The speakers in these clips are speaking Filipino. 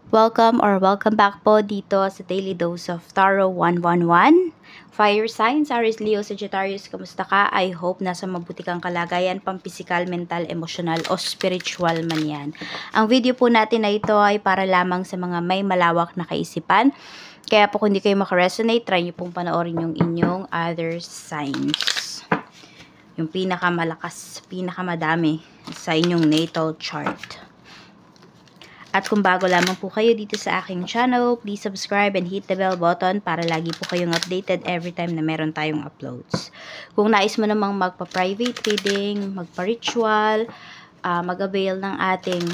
Welcome back po dito sa Daily Dose of Tarot 111. Fire signs, Aries, Leo, Sagittarius, kamusta ka? I hope nasa mabuti kang kalagayan, pampisikal, mental, emotional, o spiritual man yan. Ang video po natin na ito ay para lamang sa mga may malawak na kaisipan. Kaya po kung hindi kayo makaresonate, try nyo pong panoorin yung inyong other signs. Yung pinakamalakas, pinakamadami sa inyong natal chart. At kung bago lamang po kayo dito sa aking channel, please subscribe and hit the bell button para lagi po kayong updated every time na meron tayong uploads. Kung nais mo namang magpa-private reading, magpa-ritual, mag-avail ng ating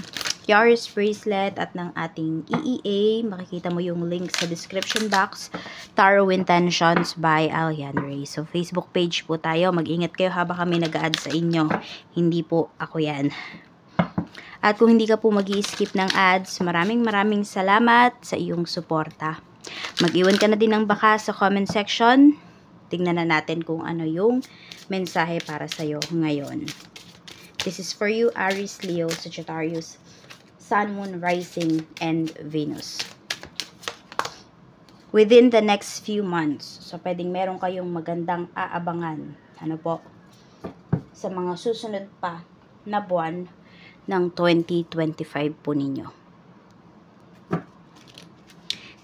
Yaris bracelet at ng ating EEA, makikita mo yung link sa description box. Tarot Intentions by Alian Ray. So, Facebook page po tayo. Mag-ingat kayo habang kami nag-a-add sa inyo. Hindi po ako yan. At kung hindi ka po mag-i-skip ng ads, maraming salamat sa iyong suporta. Mag-iwan ka na din ng baka sa comment section. Tingnan na natin kung ano yung mensahe para sa iyo ngayon. This is for you, Aries, Leo, Sagittarius, Sun, Moon, Rising, and Venus. Within the next few months, so pwedeng meron kayong magandang aabangan, ano po, sa mga susunod pa na buwan ng 2025 po ninyo.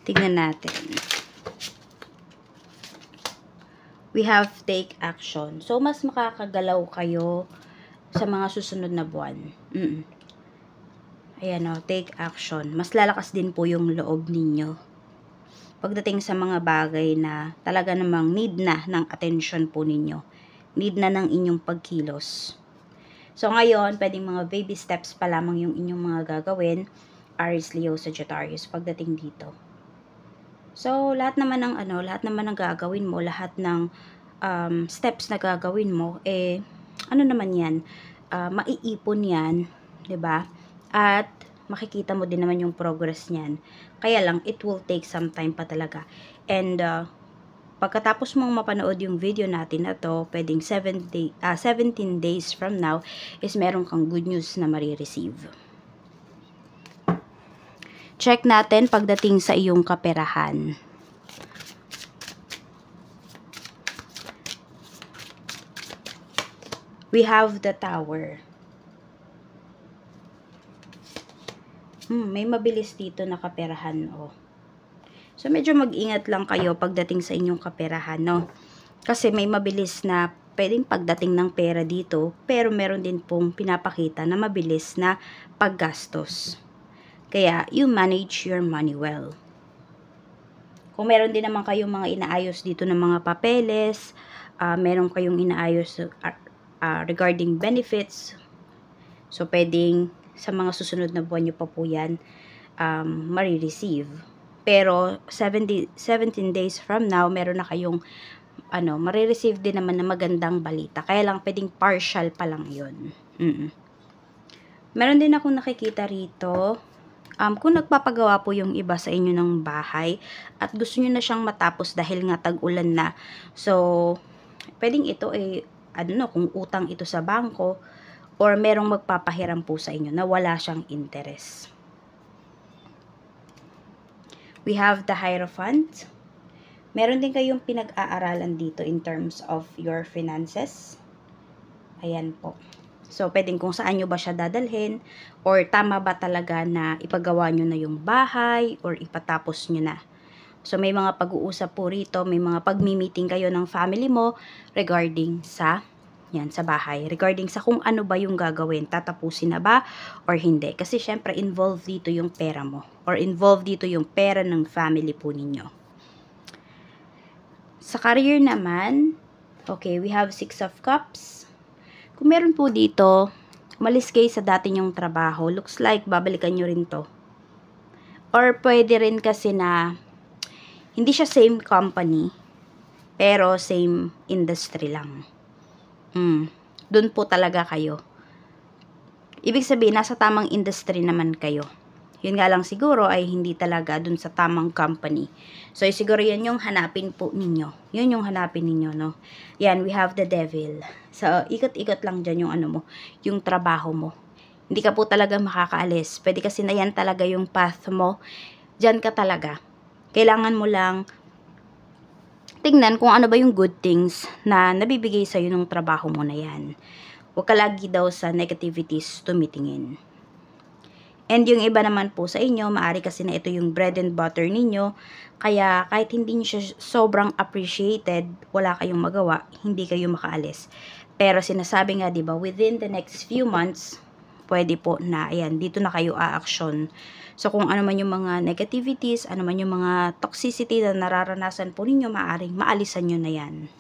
Tignan natin. We have take action. So, mas makakagalaw kayo sa mga susunod na buwan. Ayan o, take action. Mas lalakas din po yung loob ninyo. Pagdating sa mga bagay na talaga namang need na ng attention po ninyo. Need na ng inyong pagkilos. So, ngayon, pwedeng mga baby steps pa lamang yung inyong mga gagawin, Aries, Leo, Sagittarius, pagdating dito. So, lahat naman ng gagawin mo, lahat ng steps na gagawin mo, ano naman yan, maiipon yan, 'di ba? At makikita mo din naman yung progress niyan. Kaya lang, it will take some time pa talaga. And, pagkatapos mong mapanood yung video natin na to, pwedeng 17 days from now is meron kang good news na marireceive. Check natin pagdating sa iyong kaperahan. We have the Tower. May mabilis dito na kaperahan, oh. So, medyo mag-ingat lang kayo pagdating sa inyong kaperahan, no? Kasi may mabilis na pwedeng pagdating ng pera dito, pero meron din pong pinapakita na mabilis na paggastos. Kaya, you manage your money well. Kung meron din naman kayong mga inaayos dito ng mga papeles, meron kayong inaayos regarding benefits, so pwedeng sa mga susunod na buwan nyo pa po yan marireceive. Pero 17 days from now, meron na kayong marireceive din naman na magandang balita. Kaya lang pwedeng partial pa lang 'yon. Meron din akong nakikita rito. Kung nagpapagawa po yung iba sa inyo ng bahay at gusto niyo na siyang matapos dahil nga tag-ulan na. So, pwedeng ito kung utang ito sa bangko or merong magpapahiram po sa inyo na wala siyang interest. We have the Hierophant. Meron din kayong pinag-aaralan dito in terms of your finances. Ayan po. So, pwedeng kung saan nyo ba siya dadalhin or tama ba talaga na ipagawa nyo na yung bahay or ipatapos nyo na. So, may mga pag-uusap po rito, may mga pag-meeting kayo ng family mo regarding sa bahay. Regarding sa kung ano ba yung gagawin, tatapusin na ba or hindi. Kasi syempre involved dito yung pera mo or involved dito yung pera ng family po ninyo. Sa career naman, okay, we have 6 of Cups. Kung meron po dito, umalis kayo sa dati nyong trabaho, looks like babalikan nyo rin to. Or pwede rin kasi na hindi siya same company, pero same industry lang. Doon po talaga kayo. Ibig sabihin, nasa tamang industry naman kayo. Yun nga lang siguro ay hindi talaga doon sa tamang company. So, siguro yan yung hanapin po ninyo. Yun yung hanapin ninyo, no? Yan, we have the Devil. So, ikot-ikot lang dyan yung yung trabaho mo. Hindi ka po talaga makakaalis. Pwede kasi na yan talaga yung path mo. Diyan ka talaga. Kailangan mo lang tingnan kung ano ba yung good things na nabibigay sa'yo ng trabaho mo na yan. Huwag ka lagi daw sa negativities tumitingin. And yung iba naman po sa inyo, maari kasi na ito yung bread and butter ninyo. Kaya kahit hindi nyo siya sobrang appreciated, wala kayong magawa, hindi kayo makaalis. Pero sinasabi nga, diba, within the next few months, pwede po na, ayan, dito na kayo a-action. So kung ano man yung mga negativities, ano man yung mga toxicity na nararanasan po ninyo, maaring maalisan nyo na yan.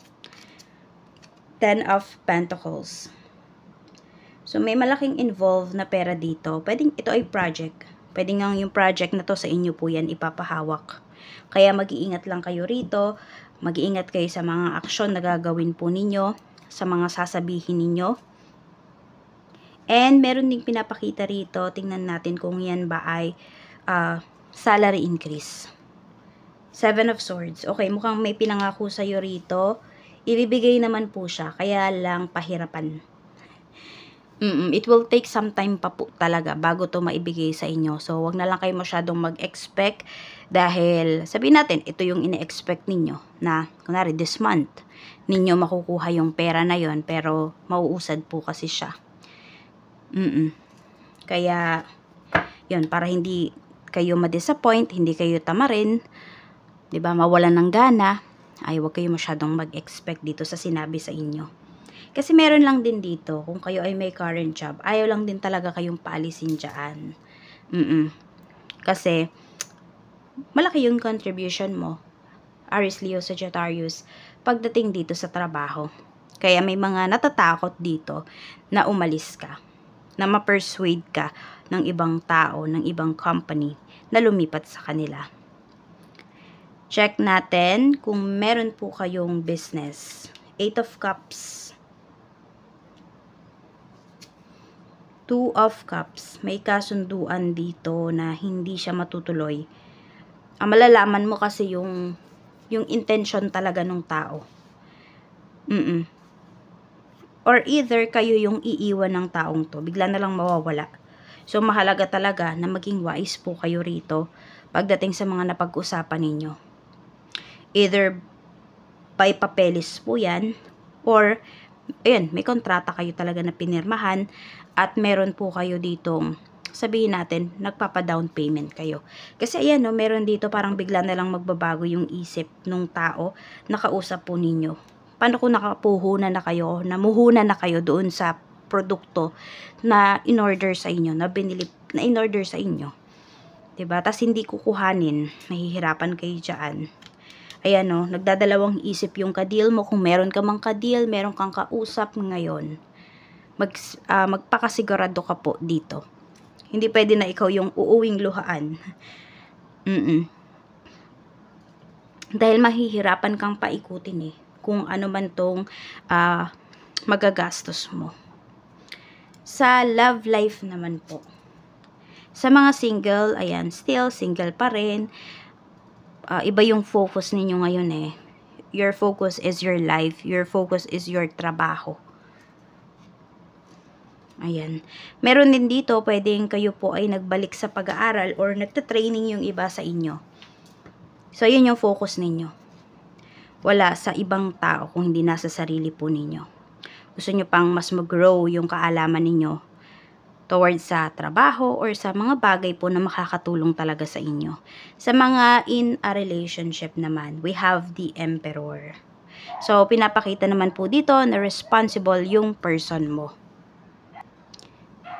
10 of Pentacles. So, may malaking involved na pera dito. Pwedeng ito ay project. Pwedeng nga yung project na to sa inyo po yan ipapahawak. Kaya mag-iingat lang kayo rito. Mag-iingat kayo sa mga aksyon na gagawin po ninyo. Sa mga sasabihin ninyo. And meron ding pinapakita rito. Tingnan natin kung yan ba ay salary increase. 7 of Swords. Okay, mukhang may pinangako sa'yo rito. Ibibigay naman po siya. Kaya lang pahirapan. It will take some time pa po talaga bago to maibigay sa inyo. So, wag na lang kayo masyadong mag-expect dahil sabihin natin, ito yung ine-expect ninyo na, kunwari, this month, ninyo makukuha yung pera na yon pero mauusad po kasi siya. Kaya, yun, para hindi kayo ma-disappoint, hindi kayo tamarin, diba, mawalan ng gana, ay wag kayo masyadong mag-expect dito sa sinabi sa inyo. Kasi meron lang din dito, kung kayo ay may current job, ayaw lang din talaga kayong paalisin dyan. Kasi, malaki yung contribution mo, Aries, Leo, Sagittarius, pagdating dito sa trabaho. Kaya may mga natatakot dito na umalis ka, na ma-persuade ka ng ibang tao, ng ibang company, na lumipat sa kanila. Check natin kung meron po kayong business. 8 of Cups. 2 of Cups, may kasunduan dito na hindi siya matutuloy. Malalaman mo kasi yung intention talaga ng tao. Or either kayo yung iiwan ng taong to, bigla na lang mawawala. So mahalaga talaga na maging wise po kayo rito pagdating sa mga napag-usapan ninyo. Either by papeles po yan, or ayan, may kontrata kayo talaga na pinirmahan at meron po kayo ditong, sabihin natin, nagpapa-down payment kayo. Kasi ayan, no, meron dito parang bigla na lang magbabago yung isip ng tao na kausap po ninyo. Paano kung nakapuhunan na kayo, namuhunan na kayo doon sa produkto na in-order sa inyo, na binili, na in-order sa inyo. Diba? Tas hindi kukuhanin, mahihirapan kayo dyan. Ayan, no, nagdadalawang isip yung ka-deal mo. Kung meron ka mang ka-deal, meron kang kausap ngayon, magpakasigurado ka po dito. Hindi pwede na ikaw yung uuwing luhaan. Dahil mahihirapan kang paikutin kung ano man tong magagastos mo. Sa love life naman po. Sa mga single, ayan, still single pa rin. Iba yung focus ninyo ngayon Your focus is your life. Your focus is your trabaho. Ayan. Meron din dito, pwedeng kayo po ay nagbalik sa pag-aaral or nagta-training yung iba sa inyo. So, yun yung focus ninyo. Wala sa ibang tao kung hindi nasa sarili po ninyo. Gusto nyo pang mas mag-grow yung kaalaman ninyo towards sa trabaho or sa mga bagay po na makakatulong talaga sa inyo. Sa mga in a relationship naman, we have the Emperor. So, pinapakita naman po dito na responsible yung person mo.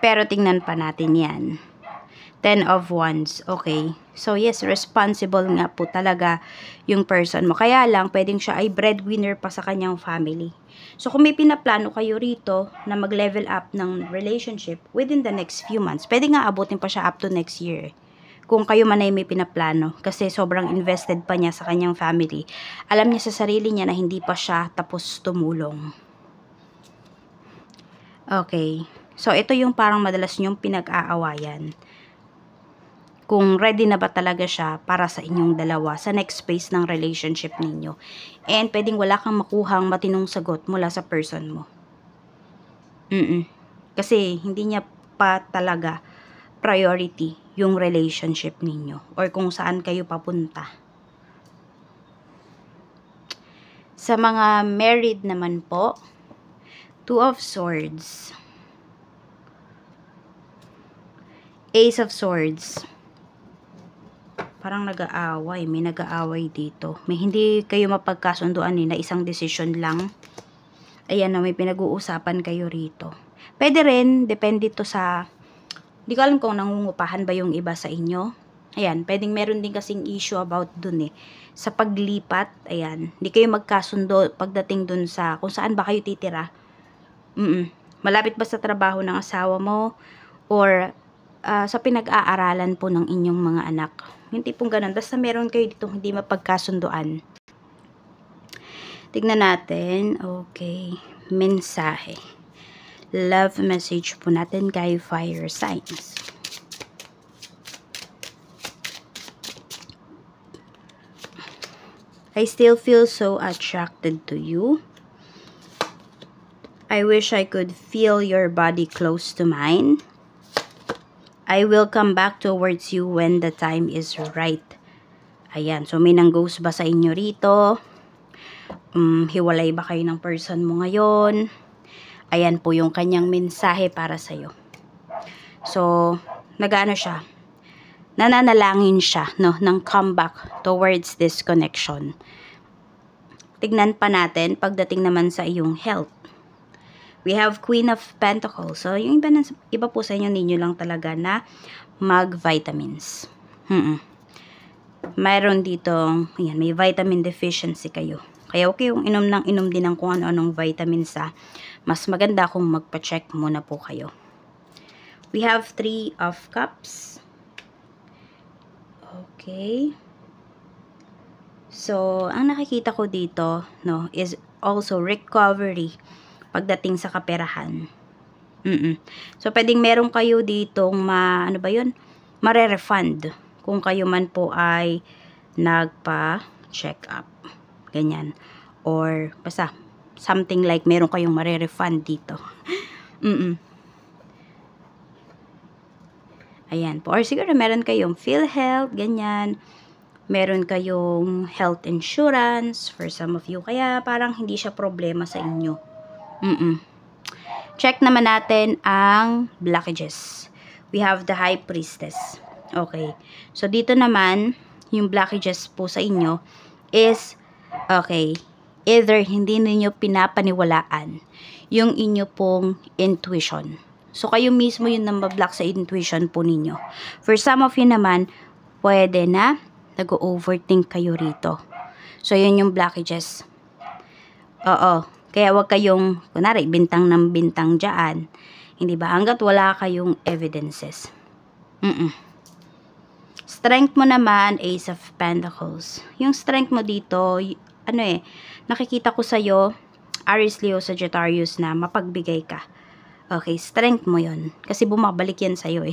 Pero tingnan pa natin yan. 10 of Wands. Okay. So, yes, responsible nga po talaga yung person mo. Kaya lang, pwedeng siya ay breadwinner pa sa kanyang family. So, kung may pinaplano kayo rito na mag-level up ng relationship within the next few months, pwede nga abutin pa siya up to next year. Kung kayo man ay may pinaplano. Kasi sobrang invested pa niya sa kanyang family. Alam niya sa sarili niya na hindi pa siya tapos tumulong. Okay. So, ito yung parang madalas nyong pinag-aawayan. Kung ready na ba talaga siya para sa inyong dalawa sa next phase ng relationship ninyo. And pwedeng wala kang makuhang matinong sagot mula sa person mo. Kasi hindi niya pa talaga priority yung relationship ninyo or kung saan kayo papunta. Sa mga married naman po, Two of Swords, Ace of Swords. Parang nag-aaway, may nag-aaway dito. May hindi kayo mapagkasunduan na isang desisyon lang. Ayan na, may pinag-uusapan kayo rito. Pwede rin, depende to sa, di ko alam kung nangungupahan ba yung iba sa inyo. Ayan, pwedeng meron din kasing issue about dun sa paglipat, ayan, hindi kayo magkasundo pagdating dun sa, kung saan ba kayo titira. Malapit ba sa trabaho ng asawa mo, or sa pinag-aaralan po ng inyong mga anak. Yung tipong ganun, basta meron kayo dito hindi mapagkasunduan. Tignan natin, okay, mensahe. Love message po natin kay fire signs. I still feel so attracted to you. I wish I could feel your body close to mine. I will come back towards you when the time is right. Ayan, so may nang-ghost ba sa inyo rito? Hiwalay ba kayo ng person mo ngayon? Ayan po yung kanyang mensahe para sa'yo. So, nag-ano siya? Nananalangin siya, no, ng comeback towards this connection. Tignan pa natin pagdating naman sa iyong health. We have Queen of Pentacles. So, yung iba po sa inyo, ninyo lang talaga na mag-vitamins. Mayroon dito, ayan, may vitamin deficiency kayo. Kaya okay yung inom din ng kung ano-anong vitamins mas maganda kung magpa-check muna po kayo. We have 3 of Cups. Okay. So, ang nakikita ko dito, no, is also recovery pagdating sa kaperahan. So, pwedeng meron kayo ditong mare-refund kung kayo man po ay nagpa-check up. Ganyan. Or, basta, something like meron kayong mare-refund dito. Ayan po. Or siguro meron kayong PhilHealth, ganyan. Meron kayong health insurance for some of you. Kaya parang hindi siya problema sa inyo. Check naman natin ang blockages. We have the High Priestess. Okay. So, dito naman, yung blockages po sa inyo is, okay, either hindi ninyo pinapaniwalaan yung inyo pong intuition. So, kayo mismo yung nambablock sa intuition po ninyo. For some of you naman, pwede na nag-overthink kayo rito. So, yun yung blockages. Oo. Kaya wag kayong, kunwari, bintang ng bintang dyan. Hindi ba? Hanggat wala kayong evidences. Strength mo naman, Ace of Pentacles. Yung strength mo dito, nakikita ko sa'yo, Aries, Leo, Sagittarius na mapagbigay ka. Okay, strength mo yon kasi bumabalik yan sa'yo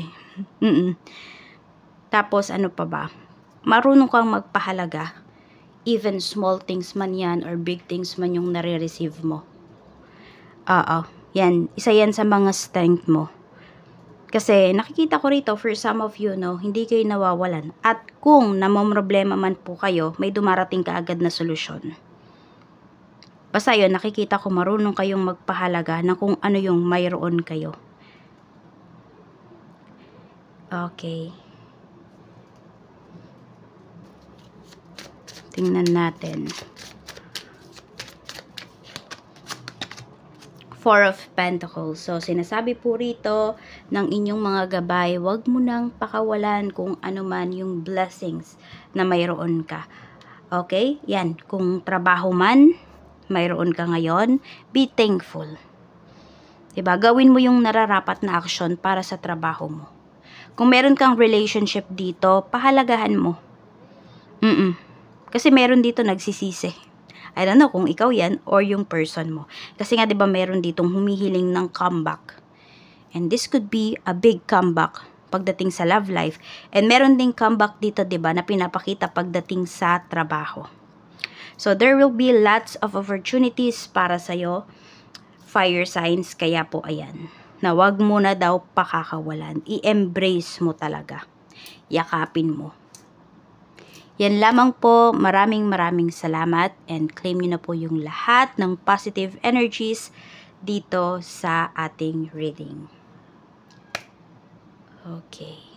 Tapos, ano pa ba? Marunong kang magpahalaga. Even small things man yan or big things man yung nare-receive mo. Yan. Isa yan sa mga strength mo. Kasi, nakikita ko rito, for some of you, no, hindi kayo nawawalan. At kung namomroblema man po kayo, may dumarating ka agad na solusyon. Basta yun, nakikita ko marunong kayong magpahalaga na kung ano yung mayroon kayo. Okay. Tingnan natin. 4 of Pentacles. So, sinasabi po rito ng inyong mga gabay, wag mo nang pakawalan kung ano man yung blessings na mayroon ka. Okay? Yan. Kung trabaho man, mayroon ka ngayon, be thankful. Diba? Gawin mo yung nararapat na aksyon para sa trabaho mo. Kung meron kang relationship dito, pahalagahan mo. Kasi meron dito nagsisisi. I don't know kung ikaw yan or yung person mo. Kasi nga diba meron ditong humihiling ng comeback. And this could be a big comeback pagdating sa love life. And meron ding comeback dito diba na pinapakita pagdating sa trabaho. So, there will be lots of opportunities para sa'yo, fire signs, kaya po, ayan. na wag mo na daw pakakawalan. I-embrace mo talaga. Yakapin mo. Yan lamang po. Maraming salamat and claim nyo na po yung lahat ng positive energies dito sa ating reading. Okay.